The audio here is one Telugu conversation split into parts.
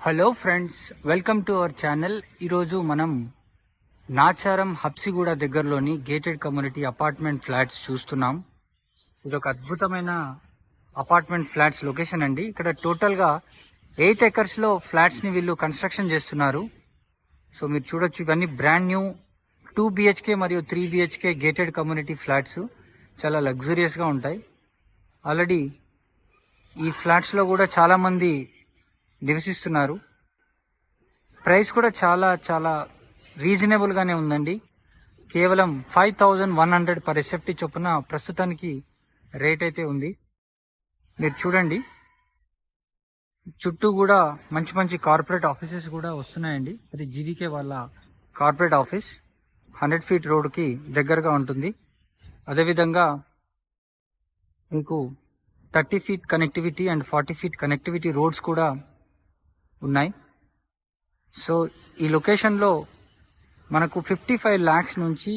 Hello friends, welcome to our channel. ఈరోజు మనం నాచారం హబ్సిగూడ దగ్గరలోని గేటెడ్ కమ్యూనిటీ అపార్ట్మెంట్ ఫ్లాట్స్ చూస్తున్నాం. ఇది ఒక అద్భుతమైన అపార్ట్మెంట్ ఫ్లాట్స్ లొకేషన్ అండి. ఇక్కడ టోటల్గా 8 ఎకర్స్లో ఫ్లాట్స్ని వీళ్ళు కన్స్ట్రక్షన్ చేస్తున్నారు. సో మీరు చూడొచ్చు, ఇవన్నీ బ్రాండ్ న్యూ 2 BHK మరియు 3 BHK గేటెడ్ కమ్యూనిటీ ఫ్లాట్స్. చాలా లగ్జరియస్గా ఉంటాయి. ఆల్రెడీ ఈ ఫ్లాట్స్లో కూడా చాలామంది నివసిస్తున్నారు. ప్రైస్ కూడా చాలా రీజనబుల్గానే ఉందండి. కేవలం 5100 పర్ ఎస్ఎఫ్టీ చొప్పున ప్రస్తుతానికి రేట్ అయితే ఉంది. మీరు చూడండి, చుట్టూ కూడా మంచి కార్పొరేట్ ఆఫీసెస్ కూడా వస్తున్నాయండి. అది జీవీకే వాళ్ళ కార్పొరేట్ ఆఫీస్ 100 ఫీట్ రోడ్కి దగ్గరగా ఉంటుంది. అదేవిధంగా మీకు 30 feet connectivity and 40 feet connectivity roads కూడా ఉన్నాయి. సో ఈ లొకేషన్లో మనకు 55 lakhs నుంచి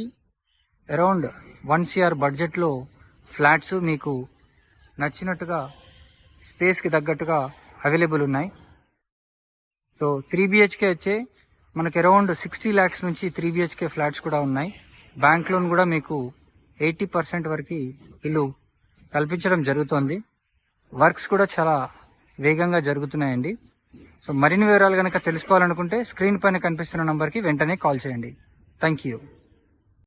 అరౌండ్ 1 CR బడ్జెట్లో ఫ్లాట్స్ మీకు నచ్చినట్టుగా స్పేస్కి తగ్గట్టుగా అవైలబుల్ ఉన్నాయి. సో 3 BHK వచ్చే మనకు అరౌండ్ 60 lakhs నుంచి 3 BHK ఫ్లాట్స్ కూడా ఉన్నాయి. బ్యాంక్ లోన్ కూడా మీకు 80% వరకు వీళ్ళు కల్పించడం జరుగుతోంది. వర్క్స్ కూడా చాలా వేగంగా జరుగుతున్నాయండి. సో మరిన్ని వివరాలు కనుక తెలుసుకోవాలనుకుంటే స్క్రీన్ పైన కనిపిస్తున్న నంబర్కి వెంటనే కాల్ చేయండి. Thank you.